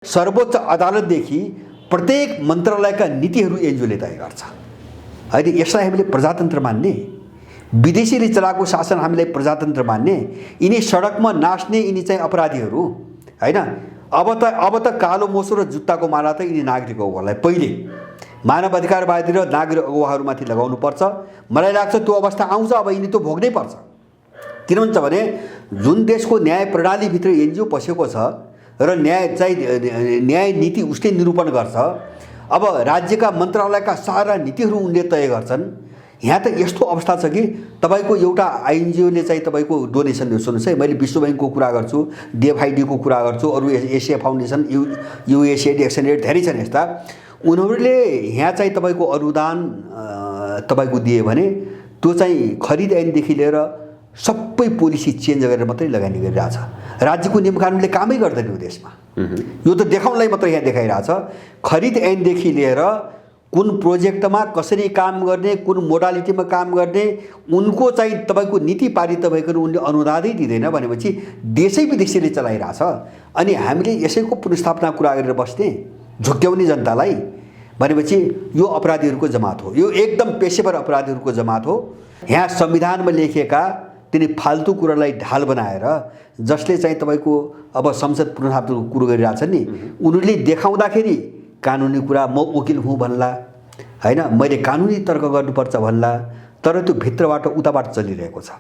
सर्वोच्च अदालतदेखि प्रत्येक मन्त्रालयका नीतिहरू एनजिओले तय गर्छ। अहिले यसलाई हामीले प्रजातन्त्र मान्ने, विदेशीले चलाएको शासन हामीलाई प्रजातन्त्र मान्ने, यिनी सडकमा नाच्ने यिनी चाहिँ अपराधीहरू हैन। अब त कालो मोसो र जुत्ताको माला त यिनी नागरिक अगुवालाई पहिले मानव अधिकारवादी र नागरिक अगुवाहरूमाथि लगाउनु पर्छ। मलाई लाग्छ त्यो अवस्था आउँछ, अब यिनी त भोग्नै पर्छ। किन भन्छ भने जुन देशको न्याय प्रणालीभित्र एनजिओ पसेको छ र न्याय नीति उसले निरूपण गर्छ। अब राज्यका मन्त्रालयका सारा नीतिहरू उनले तय गर्छन्। यहाँ त यस्तो अवस्था छ कि तपाईको एउटा आइएनजिओले चाहिँ तपाईको डोनेसन, सुन्नुहोस् है, मैले विश्व बैंकको कुरा गर्छु, डिएफआइडीको कुरा गर्छु, अरू एसिया फाउन्डेसन, युएसएड, एक्सएनएड धेरै छन् यस्ता। उनीहरूले यहाँ चाहिँ तपाईको अनुदान तपाईको दिए भने त्यो चाहिँ खरिद ऐनदेखि लिएर सबै पोलिसी चेन्ज गरेर मात्रै लगानी गरिरहेछ। राज्यको नियम कानुनले कामै गर्दैन यो देशमा। यो त देखाउनलाई मात्रै यहाँ देखाइरहेछ। खरिद ऐनदेखि लिएर कुन प्रोजेक्टमा कसरी काम गर्ने, कुन मोडालिटीमा काम गर्ने, उनको चाहिँ तपाईको नीति पारित भइकन उनले अनुदानै दिँदैन भनेपछि देशै विदेशीले चलाइरहेछ। अनि हामीले यसैको पुनर्स्थापना कुरा गरेर बस्ने, झुक्क्याउने जनतालाई भनेपछि यो अपराधीहरूको जमात हो। यो एकदम पेशेवर अपराधीहरूको जमात हो। यहाँ संविधानमा लेखिएका तिनी फाल्तु कुरालाई ढाल बनाएर जसले चाहिँ तपाईको अब संसद पुनर्स्थापनाको कुरो गरिरहेछन् नि, उनीहरूले देखाउँदाखेरि कानुनी कुरा म वकिल हुँ भन्ला हैन, मैले कानुनी तर्क गर्नुपर्छ भन्ला, तर त्यो भित्रबाट उताबाट चलिरहेको छ।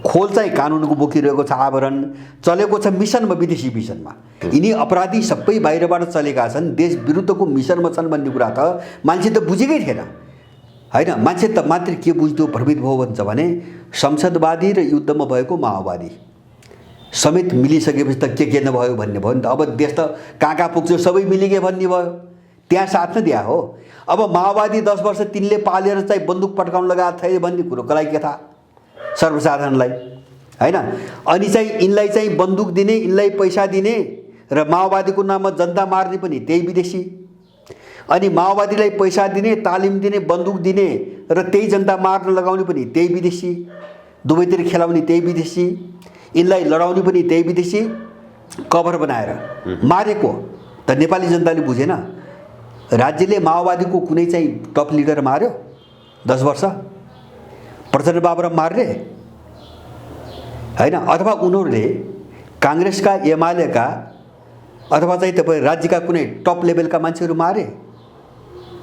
खोल चाहिँ कानुनको बोकिरहेको छ, आवरण चलेको छ मिसनमा, विदेशी मिसनमा। यिनी अपराधी सबै बाहिरबाट चलेका छन्, देश विरुद्धको मिसनमा छन् भन्ने कुरा त मान्छे त बुझेकै थिएन हैन। मान्छे त मात्र के बुझ्दो, भ्रमित भयो भन्छ भने संसदवादी र युद्धमा भएको माओवादी समेत मिलिसकेपछि त के नभयो भन्ने भयो नि त। अब देश त कहाँ पुग्छ, सबै मिलिगे भन्ने भयो, त्यहाँ साथ न दिया हो। अब माओवादी 10 वर्ष तिनले पालेर चाहिँ बन्दुक पड्काउन लगाएको थिए भन्ने कुरो कसलाई के थाहा, सर्वसाधारणलाई हैन। अनि चाहिँ यिनलाई चाहिँ बन्दुक दिने, यिनलाई पैसा दिने र माओवादीको नाममा जनता मार्ने पनि त्यही विदेशी, अनि माओवादीलाई पैसा दिने, तालिम दिने, बन्दुक दिने र त्यही जनता मार्न लगाउने पनि त्यही विदेशी, दुवैतिर खेलाउने त्यही विदेशी, यिनलाई लडाउने पनि त्यही विदेशी। कभर बनाएर मारेको त नेपाली जनताले बुझेन। राज्यले माओवादीको कुनै चाहिँ टप लिडर मार्यो 10 वर्ष, प्रचण्ड बाबुराम मार्ने हैन, अथवा उनीहरूले काङ्ग्रेसका, एमालेका अथवा चाहिँ तपाईँ राज्यका कुनै टप लेभलका मान्छेहरू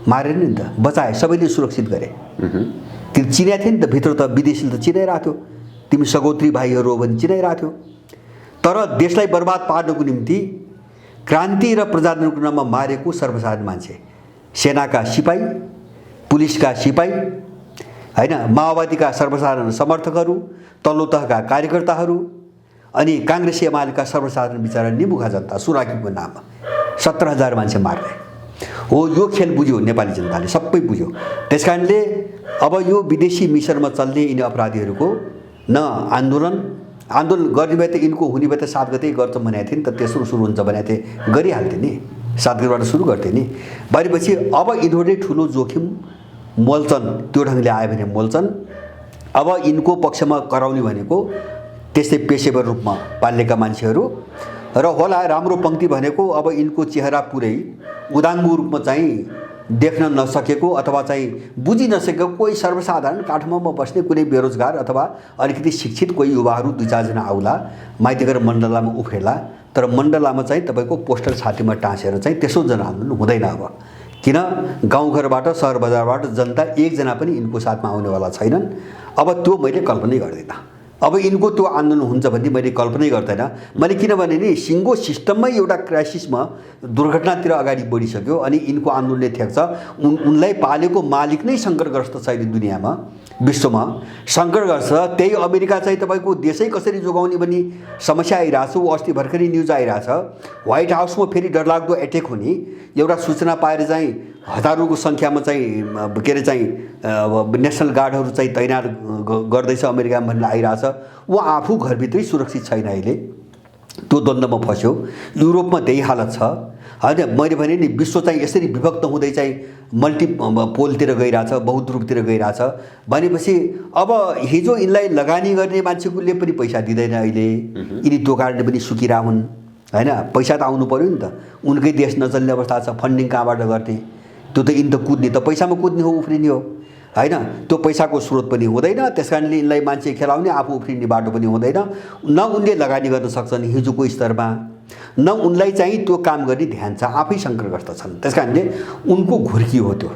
मारेन नि त, बचाए, सबैले सुरक्षित गरे। त्यो चिनाएको थियो नि त, भित्र त विदेशीले त चिनाइरहेको थियो, तिमी सगोत्री भाइहरू हो भने चिनाइरहेको थियो। तर देशलाई बर्बाद पार्नको निम्ति क्रान्ति र प्रजातन्त्रको नाममा मारेको सर्वसाधारण मान्छे, सेनाका सिपाही, पुलिसका सिपाही हैन, माओवादीका सर्वसाधारण समर्थकहरू, तल्लो तहका कार्यकर्ताहरू, अनि काङ्ग्रेस एमालेका सर्वसाधारण विचारा निमुखा जनता सुराकीको नाममा 17,000 मान्छे मार्ने हो। यो खेल बुझ्यो नेपाली जनताले, सबै बुझ्यो। त्यसकारणले अब यो विदेशी मिसनमा चल्ने यिनी अपराधीहरूको न आन्दोलन गर्ने भए त यिनको हुने भए त 7 गते गर्छ भनेको थिए नि त, तेस्रो सुरु हुन्छ भनेको थिए, गरिहाल्थे नि, 7 गतेबाट सुरु गर्थे नि। भनेपछि अब यिनीहरूले ठुलो जोखिम मोल्छन्, त्यो ढङ्गले आयो भने मोल्छन्। अब यिनको पक्षमा कराउने भनेको त्यस्तै पेशेवर रूपमा पालिएका मान्छेहरू र होला राम्रो पङ्क्ति भनेको अब यिनको चेहरा पुरै उदाङ्गो रूपमा चाहिँ देख्न नसकेको अथवा चाहिँ बुझि नसकेको कोही सर्वसाधारण काठमाडौँमा बस्ने कुनै बेरोजगार अथवा अलिकति शिक्षित कोही युवाहरू 2-4 जना आउला, माइतीघर मण्डलामा उफ्रेला, तर मण्डलामा चाहिँ तपाईँको पोस्टर छातीमा टाँसेर चाहिँ त्यसो जनआन्दोलन हुँदैन। अब किन गाउँघरबाट सहर बजारबाट जनता एकजना पनि यिनको साथमा आउनेवाला छैनन्। अब त्यो मैले कल्पनै गर्दिनँ। अब यिनको त्यो आन्दोलन हुन्छ भन्ने मैले कल्पनै गर्दैन। मैले किनभने नि सिङ्गो सिस्टममै एउटा क्राइसिसमा दुर्घटनातिर अगाडि बढिसक्यो, अनि यिनको आन्दोलनले थ्याक्छ। उनलाई पालेको मालिक नै सङ्कटग्रस्त छ अहिले दुनियाँमा, विश्वमा सङ्कटग्रस्त। त्यही अमेरिका चाहिँ तपाईँको देशै कसरी जोगाउने भन्ने समस्या आइरहेछ। ऊ अस्ति भर्खरै न्युज आइरहेछ, व्हाइट हाउसमा फेरि डरलाग्दो एटेक हुने एउटा सूचना पाएर चाहिँ हजारौँको सङ्ख्यामा चाहिँ के अरे चाहिँ नेसनल गार्डहरू चाहिँ तैनात गर्दैछ अमेरिकामा भन्ने आइरहेछ। ऊ आफू घरभित्रै सुरक्षित छैन, अहिले त्यो द्वन्द्वमा फस्यो। युरोपमा त्यही हालत छ हैन। मैले भने नि विश्व चाहिँ यसरी विभक्त हुँदै चाहिँ मल्टिपोलतिर गइरहेछ, बहुद्रुपतिर गइरहेछ भनेपछि अब हिजो यिनलाई लगानी गर्ने मान्छेले पनि पैसा दिँदैन अहिले, यिनी त्यो कारणले पनि सुकिरा हुन् हैन, पैसा त आउनु पर्यो नि त। उनकै देश नचल्ने अवस्था छ, फन्डिङ कहाँबाट गर्ने? त्यो त यिनी त कुद्ने त पैसामा कुद्ने हो, उफ्रिने हो हैन। त्यो पैसाको स्रोत पनि हुँदैन, त्यस कारणले यिनलाई मान्छे खेलाउने, आफू उफ्रिने बाटो पनि हुँदैन। न उनले लगानी गर्न सक्छन् हिजोको स्तरमा, न उनलाई चाहिँ त्यो काम गर्ने ध्यान छ, आफै सङ्कटग्रस्त छन्। त्यस कारणले उनको घुर्की हो त्यो,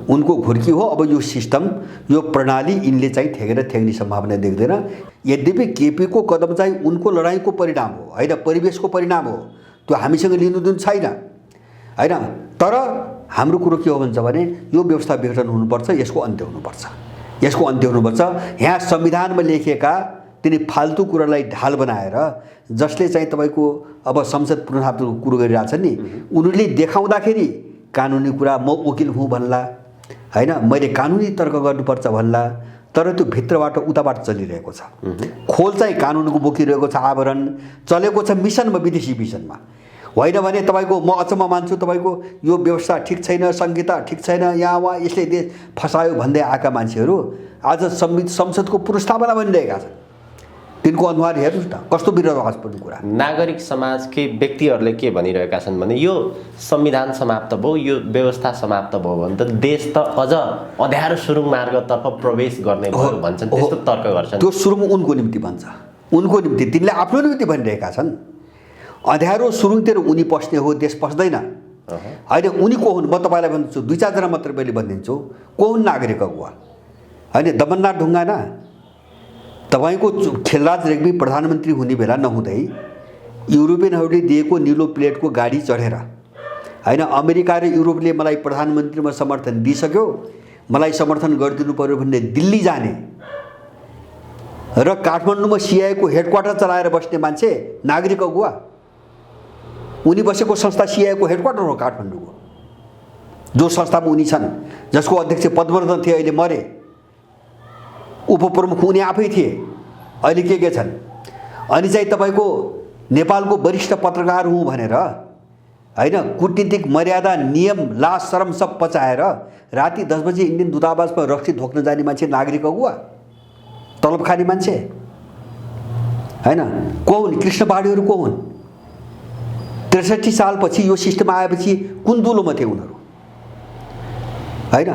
उनको घुर्की हो। अब यो सिस्टम, यो प्रणाली यिनले चाहिँ ठेकेर थ्याक्ने सम्भावना देख्दैन। यद्यपि केपीको कदम चाहिँ उनको लडाइँको परिणाम हो हैन, परिवेशको परिणाम हो, त्यो हामीसँग लिनुदिनु छैन हैन। तर हाम्रो कुरो के हो भन्छ भने यो व्यवस्था विघटन हुनुपर्छ, यसको अन्त्य हुनुपर्छ, यसको अन्त्य हुनुपर्छ। यहाँ संविधानमा लेखिएका तिनी फाल्तु कुरालाई ढाल बनाएर जसले चाहिँ तपाईँको अब संसद पुनर्स्थापनाको कुरो गरिरहेछन् नि, उनीहरूले देखाउँदाखेरि कानुनी कुरा म वकिल हुँ भन्ला हैन, मैले कानुनी तर्क गर्नुपर्छ भन्ला, तर त्यो भित्रबाट उताबाट चलिरहेको छ। खोल चाहिँ कानुनको बोकिरहेको छ, आवरण चलेको छ मिसनमा, विदेशी मिसनमा होइन भने तपाईँको म अचम्म मान्छु। तपाईँको यो व्यवस्था ठिक छैन, संहिता ठिक छैन, यहाँ वहाँ यसले देश फसायो भन्दै आएका मान्छेहरू आज संसदको पुनर्स्थापना भनिरहेका छन्। तिनको अनुहार हेर्नुहोस् न, कस्तो विरोधाभासपूर्ण कुरा। नागरिक समाजकै व्यक्तिहरूले के भनिरहेका छन् भने यो संविधान समाप्त भयो, यो व्यवस्था समाप्त भयो भने त देश त अझ अँध्यारो सुरुङ मार्गतर्फ प्रवेश गर्ने भयो भन्छन्, त्यस्तो तर्क गर्छन्। त्यो सुरुङ उनको निम्ति भन्छ, उनको निम्ति, तिनले आफ्नो निम्ति भनिरहेका छन्। अँध्यारो सुरुङतिर उनी पस्ने हो, देश पस्दैन होइन। उनी को हुन् म तपाईँलाई भन्छु, 2-4 जना मात्र मैले भनिदिन्छु। को हुन् नागरिक अगुवा होइन? दमननाथ ढुङ्गाना तपाईँको खेलराज रेग्मी प्रधानमन्त्री हुने बेला नहुँदै युरोपियनहरूले दिएको निलो प्लेटको गाडी चढेर होइन, अमेरिका र युरोपले मलाई प्रधानमन्त्रीमा समर्थन दिइसक्यो, मलाई समर्थन गरिदिनु पर्यो भन्ने दिल्ली जाने र काठमाडौँमा सिआइएको हेडक्वार्टर चलाएर बस्ने मान्छे नागरिक अगुवा। उनी बसेको संस्था सिआइएको हेडक्वार्टर हो काठमाडौँको, जो संस्थामा उनी छन्, जसको अध्यक्ष पद्मनाभन थिए, अहिले मरे। उपप्रमुख उनी आफै थिए, अहिले के छन्। अनि चाहिँ तपाईँको नेपालको वरिष्ठ पत्रकार हुँ भनेर होइन, कूटनीतिक मर्यादा, नियम, लाज शरम सब पचाएर राति 10 बजे इन्डियन दूतावासमा रक्सी धोक्न जाने मान्छे नागरिक अगुवा, तलब खाने मान्छे होइन। को हुन्? कृष्ण पहाडीहरू को हुन्? 63 सालपछि यो सिस्टम आएपछि कुन दुलोमा थिए उनीहरू होइन?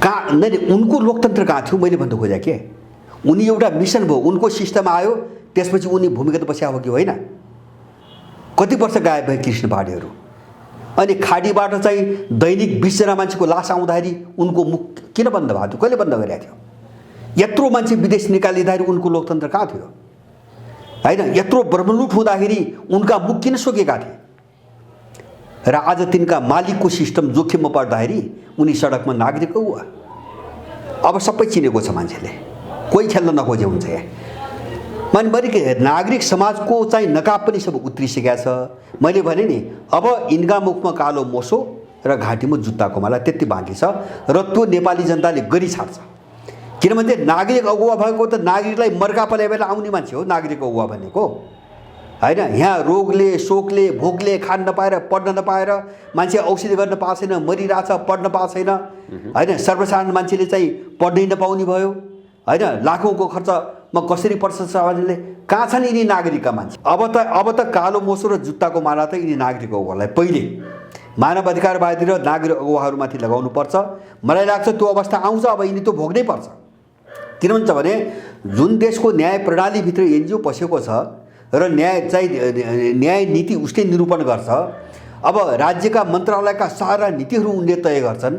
कहाँ नै उनको लोकतन्त्र कहाँ थियो? मैले भन्नु खोजेँ के, उनी एउटा मिसन भयो, उनको सिस्टम आयो, त्यसपछि उनी भूमिगत बस्या हो कि होइन? कति वर्ष गायब भए कृष्ण पहाडीहरू? अनि खाडीबाट चाहिँ दैनिक 20 जना मान्छेको लास आउँदाखेरि उनको मुख किन बन्द भएको थियो? कहिले बन्द गरेको थियो? यत्रो मान्छे विदेश निकालिँदाखेरि उनको लोकतन्त्र कहाँ थियो होइन? यत्रो ब्रह्मलुट हुँदाखेरि उनका मुख किन सोकेका थिए? र आज तिनका मालिकको सिस्टम जोखिममा पर्दाखेरि उनी सडकमा नागरिक हुआ। अब सबै चिनेको छ मान्छेले, कोही खेल्न नखोजे हुन्छ यहाँ। मैले नागरिक समाजको चाहिँ नकाब पनि सब उत्रिसकेका छ। मैले भने नि, अब यिनका मुखमा कालो मोसो र घाँटीमा जुत्ताको माला त्यति बाँकी छ, र त्यो नेपाली जनताले गरी छाड्छ। किनभने नागरिक अगुवा भएको त नागरिकलाई मर्का पल्याएर आउने मान्छे हो नागरिक अगुवा भनेको होइन। यहाँ रोगले, शोकले, भोकले खान नपाएर, पढ्न नपाएर, मान्छे औषधि गर्न पाएको छैन, मरिरहेछ, पढ्न पाएको छैन होइन। सर्वसाधारण मान्छेले चाहिँ पढ्नै नपाउने भयो होइन। लाखौँको खर्चमा कसरी पर्छ समाजले? कहाँ छन् यिनी नागरिकका मान्छे? अब त कालो मोसो र जुत्ताको माला त यिनी नागरिक अगुवालाई पहिले मानवाधिकारवादी र नागरिक अगुवाहरूमाथि लगाउनु पर्छ। मलाई लाग्छ त्यो अवस्था आउँछ, अब यिनी त्यो भोग्नै पर्छ। किन भन्छ भने जुन देशको न्याय प्रणालीभित्र एनजिओ पसेको छ र न्याय नीति उसले निरूपण गर्छ। अब राज्यका मन्त्रालयका सारा नीतिहरू उनले तय गर्छन्।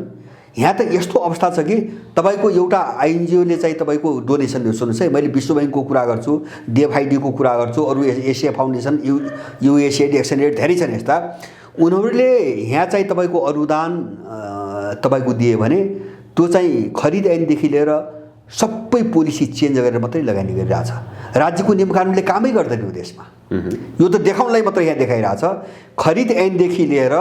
यहाँ त यस्तो अवस्था छ कि तपाईँको एउटा आइएनजिओले चाहिँ तपाईँको डोनेसन दियो। सुन्नुहोस् है, मैले विश्व ब्याङ्कको कुरा गर्छु, DFID को कुरा गर्छु, अरू Asia Foundation, USAID, Action Aid धेरै छन् यस्ता। उनीहरूले यहाँ चाहिँ तपाईँको अनुदान तपाईँको दिए भने त्यो चाहिँ खरिद ऐनदेखि लिएर सबै पोलिसी चेन्ज गरेर मात्रै लगानी गरिरहेछ। राज्यको नियम कानुनले कामै गर्दैन यो देशमा। यो त देखाउनलाई मात्रै यहाँ देखाइरहेछ। खरिद ऐनदेखि लिएर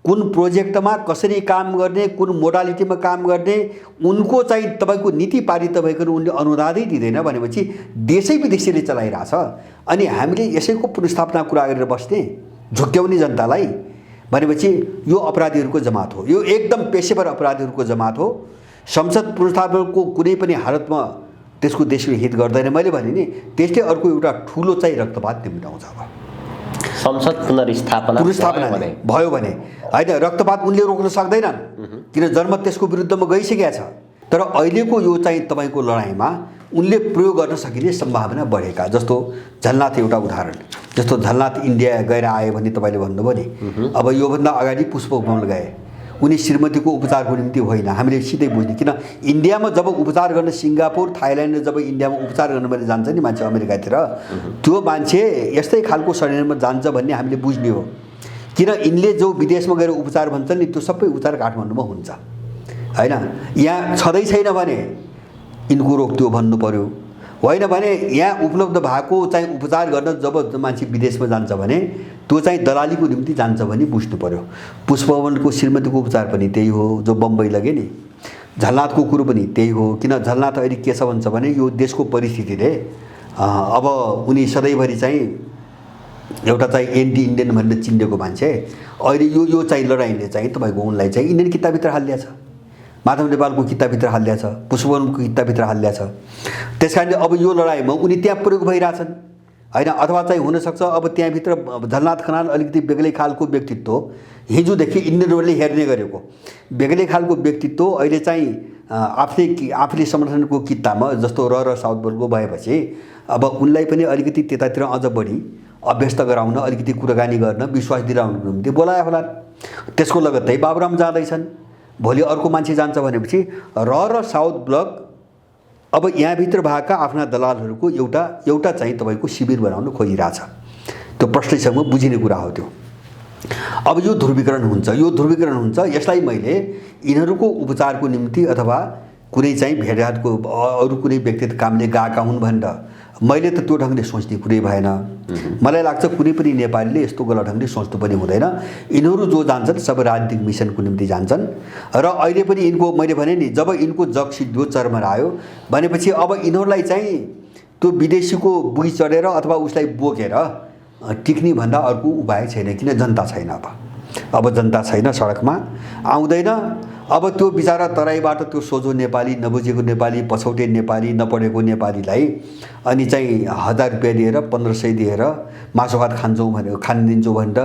कुन प्रोजेक्टमा कसरी काम गर्ने, कुन मोडालिटीमा काम गर्ने, उनको चाहिँ तपाईँको नीति पारित भइकन उनले अनुदानै दिँदैन भनेपछि देशै विदेशीले चलाइरहेछ। अनि हामीले यसैको पुनर्स्थापना कुरा गरेर बस्ने, झुक्क्याउने जनतालाई भनेपछि यो अपराधीहरूको जमात हो। यो एकदम पेशेवर अपराधीहरूको जमात हो। संसद पुनर्स्थापनाको कुनै पनि हालतमा त्यसको देशले हित गर्दैन। मैले भने नि, त्यसले अर्को एउटा ठुलो चाहिँ रक्तपात निम्ताउँछ। अब संसद पुनर्स्थापना भने भयो भने होइन रक्तपात उनले रोक्न सक्दैनन् किन जन्म त्यसको विरुद्धमा गइसकेका छ। तर अहिलेको यो चाहिँ तपाईँको लडाइँमा उनले प्रयोग गर्न सकिने सम्भावना बढेका, जस्तो झलनाथ एउटा उदाहरण, जस्तो झलनाथ इन्डिया गएर आए भने तपाईँले भन्नुभयो नि। अब योभन्दा अगाडि पुष्पकमल गए, उनी श्रीमतीको उपचारको निम्ति होइन, हामीले सिधै बुझ्ने। किन इन्डियामा जब उपचार गर्न सिङ्गापुर थाइल्यान्ड जब इन्डियामा उपचार गर्न भने जान्छ नि मान्छे अमेरिकातिर, त्यो मान्छे यस्तै खालको षड्यन्त्रमा जान्छ भन्ने हामीले बुझ्ने हो। किन यिनले जो विदेशमा गएर उपचार भन्छन् नि त्यो सबै उपचार काठमाडौँमा हुन्छ होइन। यहाँ छँदै छैन भने यिनको रोग त्यो भन्नु पर्यो, होइन भने यहाँ उपलब्ध भएको चाहिँ उपचार गर्न जब मान्छे विदेशमा जान्छ भने त्यो चाहिँ दलालीको निम्ति जान्छ भने बुझ्नु पर्यो। पुष्पकमलको श्रीमतीको उपचार पनि त्यही हो जो बम्बई लगे नि, झलनाथको कुरो पनि त्यही हो। किन झलनाथ अहिले के छ भन्छ भने यो देशको परिस्थितिले अब उनी सधैँभरि चाहिँ एउटा चाहिँ एन्टी इन्डियन भनेर चिन्डेको मान्छे अहिले यो चाहिँ लडाइँले चाहिँ तपाईँको उनलाई चाहिँ इन्डियन किताबभित्र हालिदिएको छ, माधव नेपालको किताबभित्र हालिदिएको छ, पुष्पकमलको किताबभित्र हालिदिएको छ। त्यस कारणले अब यो लडाइँमा उनी त्यहाँ प्रयोग भइरहेछन् होइन। अथवा चाहिँ हुनसक्छ अब त्यहाँभित्र झलनाथ खनाल अलिकति बेग्लै खालको व्यक्तित्व, हिजोदेखि इन्डियनहरूले हेर्ने गरेको बेग्लै खालको व्यक्तित्व अहिले चाहिँ आफूले समर्थनको किताबमा जस्तो र साउथ बोलको भएपछि अब उनलाई पनि अलिकति त्यतातिर अझ बढी अभ्यस्त गराउन, अलिकति कुराकानी गर्न, विश्वास दिलाउनको निम्ति बोलाए होला। त्यसको लगत्तै बाबुराम जाँदैछन्, भोलि अर्को मान्छे जान्छ भनेपछि र साउथ ब्लक अब यहाँभित्र भएका आफ्ना दलालहरूको एउटा चाहिँ तपाईँको शिविर बनाउन खोजिरहेछ। त्यो प्रष्टैसँग बुझिने कुरा हो त्यो। अब यो ध्रुवीकरण हुन्छ। यसलाई मैले यिनीहरूको उपचारको निम्ति अथवा कुनै चाहिँ भेटघाटको अरू कुनै व्यक्तिगत कामले गएका हुन् भनेर मैले त त्यो ढङ्गले सोच्ने कुरै भएन। मलाई लाग्छ कुनै पनि नेपालीले यस्तो गलत ढङ्गले सोच्नु पनि हुँदैन। यिनीहरू जो जान्छन् सब राजनीतिक मिसनको निम्ति जान्छन् र अहिले पनि यिनको मैले भने नि जब यिनको जग सिद्धियो चरमरायो भनेपछि अब यिनीहरूलाई चाहिँ त्यो विदेशीको बुगी चढेर अथवा उसलाई बोकेर टिक्ने भन्दा अर्को उपाय छैन। किन जनता छैन, अब जनता छैन, सडकमा आउँदैन। अब त्यो बिचारा तराईबाट त्यो सोझो नेपाली, नबुझेको नेपाली, पछौटे नेपाली, नपढेको नेपालीलाई अनि चाहिँ 1000 रुपियाँ दिएर 1500 दिएर मासु भात खानिदिन्छौँ भनेर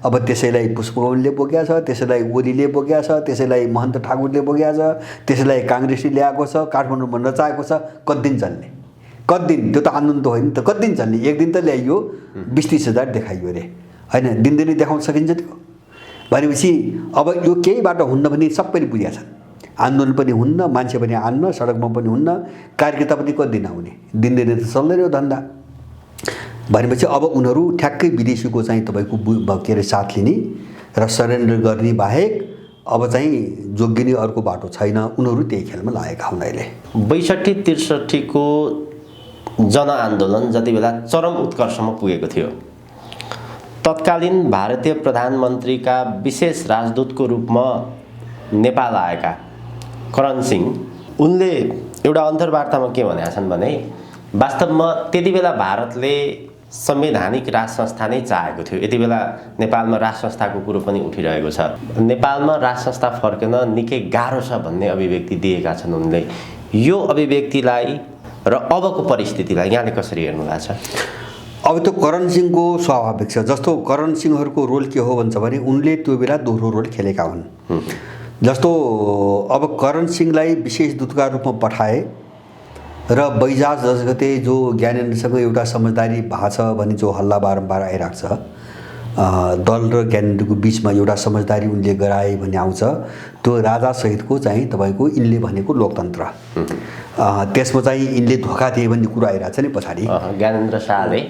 अब त्यसैलाई पुष्पकमलले बोकेको छ, त्यसैलाई ओलीले बोकेको छ, त्यसैलाई महन्त ठाकुरले बोकेको छ, त्यसैलाई काङ्ग्रेसले ल्याएको छ, काठमाडौँमा नचाहेको छ। कति दिन चल्ने? कति दिन? त्यो त आन्दोलन त होइन त, कति दिन चल्ने? एक दिन त ल्याइयो, 20-30 हजार देखाइयो अरे होइन, दिनदिनै देखाउन सकिन्छ त्यो भनेपछि अब यो केही बाटो हुन्न भने सबैले बुझेका छन्। आन्दोलन पनि हुन्न, मान्छे पनि आन्न, सडकमा पनि हुन्न, कार्यकर्ता पनि कति दिन आउने? दिनदिनै त चल्दैन यो धन्दा भनेपछि अब उनीहरू ठ्याक्कै विदेशीको चाहिँ तपाईँको के अरे साथ लिने र सरेन्डर गर्ने बाहेक अब चाहिँ जोगिने अर्को बाटो छैन। उनीहरू त्यही खेलमा लागेका हुन्। अहिले 62-63 को जनआन्दोलन जति बेला चरम उत्कर्षमा पुगेको थियो, तत्कालीन भारतीय प्रधानमन्त्रीका विशेष राजदूतको रूपमा नेपाल आएका करण सिंह उनले एउटा अन्तर्वार्तामा के भनेका छन् भने वास्तवमा त्यति बेला भारतले संवैधानिक राज संस्था नै चाहेको थियो। यति बेला नेपालमा राज संस्थाको कुरो पनि उठिरहेको छ। नेपालमा राज संस्था फर्केन निकै गाह्रो छ भन्ने अभिव्यक्ति दिएका छन् उनले। यो अभिव्यक्तिलाई र अबको परिस्थितिलाई यहाँले कसरी हेर्नु भएको छ? अब त्यो करण सिंहको स्वाभाविक छ। जस्तो करण सिंहहरूको रोल के हो भन्छ भने उनले त्यो बेला दोहोरो रोल खेलेका हुन्। जस्तो अब करण सिंहलाई विशेष दूतका रूपमा पठाए र बैजाज 10 गते जो ज्ञानेन्द्रसँग एउटा समझदारी भएको छ भने जो हल्ला बारम्बार आइरहेको छ, दल र ज्ञानेन्द्रको बिचमा एउटा समझदारी उनले गराए भन्ने आउँछ। त्यो राजासहितको चाहिँ तपाईँको यिनले भनेको लोकतन्त्र, त्यसमा चाहिँ यिनले धोका दिए भन्ने कुरा आइरहेको छ नि पछाडि। ज्ञानेन्द्र शाहले,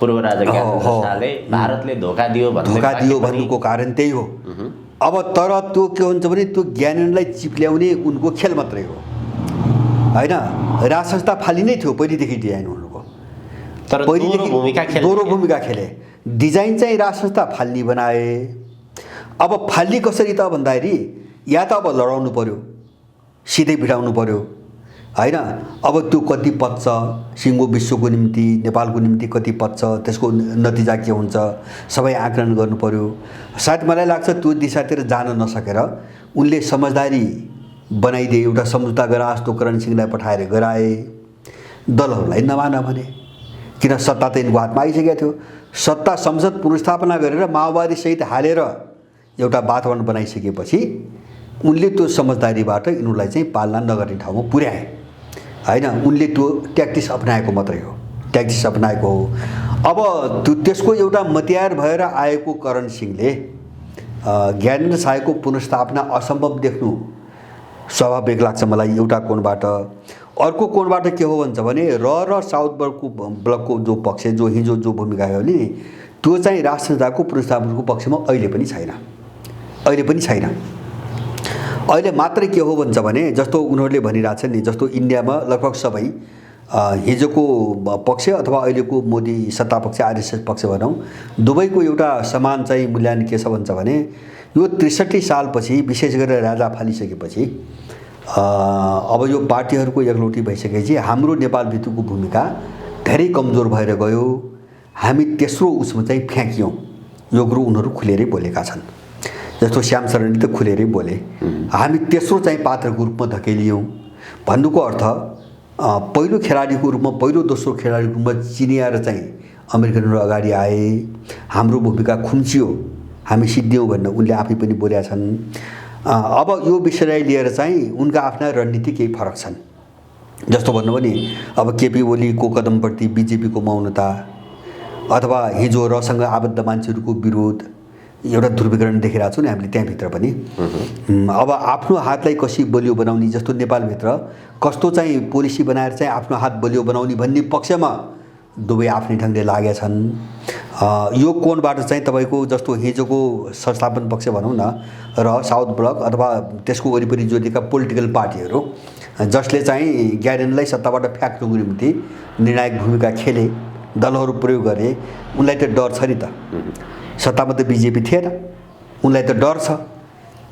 पूर्व राजा ज्ञानेन्द्र शाहले भारतले धोका दियो भन्नुको कारण त्यही हो। अब तर त्यो के हुन्छ भने त्यो ज्ञानेन्द्रलाई चिप्ल्याउने उनको खेल मात्रै हो होइन। राज संस्था फाली नै थियो पहिलेदेखि डिजाइन उनको, तर दोहोरो भूमिका खेले। डिजाइन चाहिँ राज संस्था फाल्ने बनाए। अब फाल्ने कसरी त भन्दाखेरि या त अब लडाउनु पर्यो, सिधै भिडाउनु पर्यो होइन। अब त्यो कति पच्छ, सिङ्गो विश्वको निम्ति, नेपालको निम्ति कति पच्छ, त्यसको नतिजा के हुन्छ सबै आकलन गर्नु पर्यो। सायद मलाई लाग्छ त्यो दिशातिर जान नसकेर उनले समझदारी बनाइदिए, एउटा सम्झौता गरा जस्तो करण सिंहलाई पठाएर गराए। दलहरूलाई नमान भने किन सत्ता त यिनको हातमा आइसकेको थियो। सत्ता संसद पुनर्स्थापना गरेर माओवादीसहित हालेर एउटा वातावरण बनाइसकेपछि उनले त्यो समझदारीबाट यिनीहरूलाई चाहिँ पालना नगर्ने ठाउँमा पुर्याए होइन। उनले त्यो ट्याक्टिस अपनाएको मात्रै हो, ट्याक्टिस अपनाएको हो। अब त्यसको एउटा मतियार भएर आएको करण सिंहले ज्ञानेन्द्र शाहको पुनर्स्थापना असम्भव देख्नु स्वाभाविक लाग्छ मलाई एउटा कोणबाट। अर्को कोणबाट के हो भन्छ भने र साउथ ब्लकको जो पक्ष जो हिजो जो भूमिका हो नि त्यो चाहिँ राष्ट्र संहिताको पुनर्स्थापनाको पक्षमा अहिले पनि छैन, अहिले पनि छैन। अहिले मात्रै के हो भन्छ भने जस्तो उनीहरूले भनिरहेछन् नि, जस्तो इन्डियामा लगभग सबै हिजोको पक्ष अथवा अहिलेको मोदी सत्ता पक्ष आरएसएस पक्ष भनौँ दुवैको एउटा समान चाहिँ मूल्याङ्कन के छ भन्छ भने यो 63 सालपछि विशेष गरेर राजा फालिसकेपछि अब यो पार्टीहरूको एकलौटी भइसकेपछि हाम्रो नेपालभित्रको भूमिका धेरै कमजोर भएर गयो। हामी तेस्रो उसमा चाहिँ फ्याँक्यौँ, यो कुरो उनीहरू खुलेरै बोलेका छन्। जस्तो श्याम शरणले त खुलेरै बोले हामी तेस्रो चाहिँ पात्रको रूपमा धकेलियौँ भन्नुको अर्थ पहिलो खेलाडीको रूपमा पहिलो दोस्रो खेलाडीको रूपमा चिनिएर चाहिँ अमेरिकनहरू अगाडि आए, हाम्रो भूमिका खुम्चियो, हामी सिद्धियौँ भनेर उनले आफै पनि बोलेका छन्। अब यो विषयलाई लिएर चाहिँ उनका आफ्ना रणनीति केही फरक छन्। जस्तो भन्नु भने अब केपी ओलीको कदमप्रति बिजेपीको मौनता अथवा हिजो रसँग आबद्ध मान्छेहरूको विरोध एउटा ध्रुवीकरण देखिरहेको छौँ नि हामीले त्यहाँभित्र पनि। अब आफ्नो हातलाई कसरी बलियो बनाउने, जस्तो नेपालभित्र कस्तो चाहिँ पोलिसी बनाएर चाहिँ आफ्नो हात बलियो बनाउने भन्ने पक्षमा दुवै आफ्नै ढङ्गले लागेका छन्। यो कोणबाट चाहिँ तपाईँको जस्तो हिजोको संस्थापन पक्ष भनौँ न र साउथ ब्लक अथवा त्यसको वरिपरि जोडिएका पोलिटिकल पार्टीहरू जसले चाहिँ ज्ञानेन्द्रलाई सत्ताबाट फ्याँक्नुको निम्ति निर्णायक भूमिका खेले, दलहरू प्रयोग गरे, उनलाई त डर छ नि त। सत्तामा त बिजेपी थिएन, उनलाई त डर छ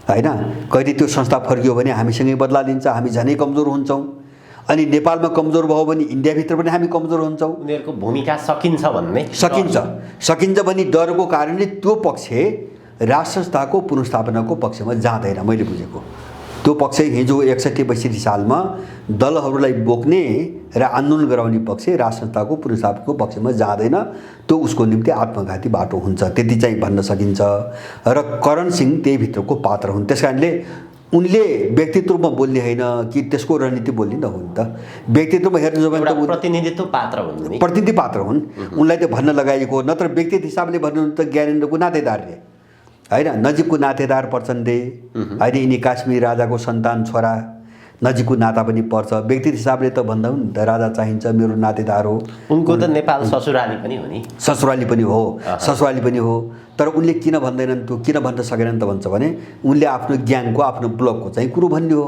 होइन। कहिले त्यो संस्था फर्कियो भने हामीसँगै बदला लिन्छ, हामी झनै कमजोर हुन्छौँ। अनि नेपालमा कमजोर भयो भने इन्डियाभित्र पनि हामी कमजोर हुन्छौँ। उनीहरूको भूमिका सकिन्छ भन्ने सकिन्छ भन्ने डरको कारणले त्यो पक्ष राष्ट्र संस्थाको पुनर्स्थापनाको पक्षमा जाँदैन। मैले बुझेको त्यो पक्ष हिजो 61-62 सालमा दलहरूलाई बोक्ने र आन्दोलन गराउने पक्ष राष्ट्र संस्थाको पुनर्स्थापनाको पक्षमा जाँदैन। त्यो उसको निम्ति आत्मघाती बाटो हुन्छ, त्यति चाहिँ भन्न सकिन्छ। र करण सिंह त्यही भित्रको पात्र हुन्। त्यस कारणले उनले व्यक्तित्वमा बोल्ने होइन कि त्यसको रणनीति बोल्ने नहुन् त। व्यक्तित्वमा हेर्नु भने त प्रतिनिधित्व पात्र हुन् नि, प्रतिनिधि पात्र हुन्। उनलाई त भन्न लगाइएको, नत्र व्यक्तिगत हिसाबले भन्नु त ज्ञानेन्द्रको नातेदारले होइन, नजिकको नातेदार पर्छन् दे होइन। यिनी काश्मीर राजाको सन्तान छोरा, नजिकको नाता पनि पर्छ। व्यक्तिगत हिसाबले त भन्दा हुन् त राजा चाहिन्छ, मेरो नातेदार हो। उनको त नेपाल ससुराली पनि हो नि, ससुराली पनि हो, ससुराली पनि हो। तर उनले किन भन्दैनन्, त्यो किन भन्न सकेनन् त भन्छ भने उनले आफ्नो ज्ञानको आफ्नो ब्लकको चाहिँ कुरो भन्ने हो।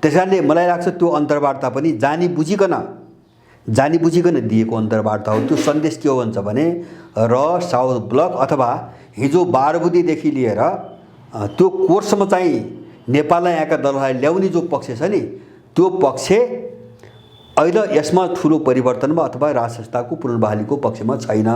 त्यस कारणले मलाई लाग्छ त्यो अन्तर्वार्ता पनि जानी बुझिकन दिएको अन्तर्वार्ता हो। त्यो सन्देश के हो भन्छ भने र साउथ ब्लक अथवा हिजो 12 बुँदेदेखि लिएर त्यो कोर्समा चाहिँ नेपाललाई यहाँका दलहरूलाई ल्याउने जो पक्ष छ नि त्यो पक्ष अहिले यसमा ठुलो परिवर्तनमा अथवा राष्ट्र संस्थाको पुनर्बहालीको पक्षमा छैन।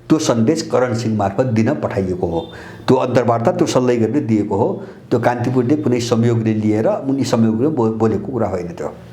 त्यो सन्देश करण सिंह मार्फत दिन पठाइएको हो। त्यो अन्तर्वार्ता त्यो सल्लाह गरेर दिएको हो। त्यो कान्तिपुरले कुनै संयोगले लिएर उनी संयोगले बोलेको कुरा होइन त्यो।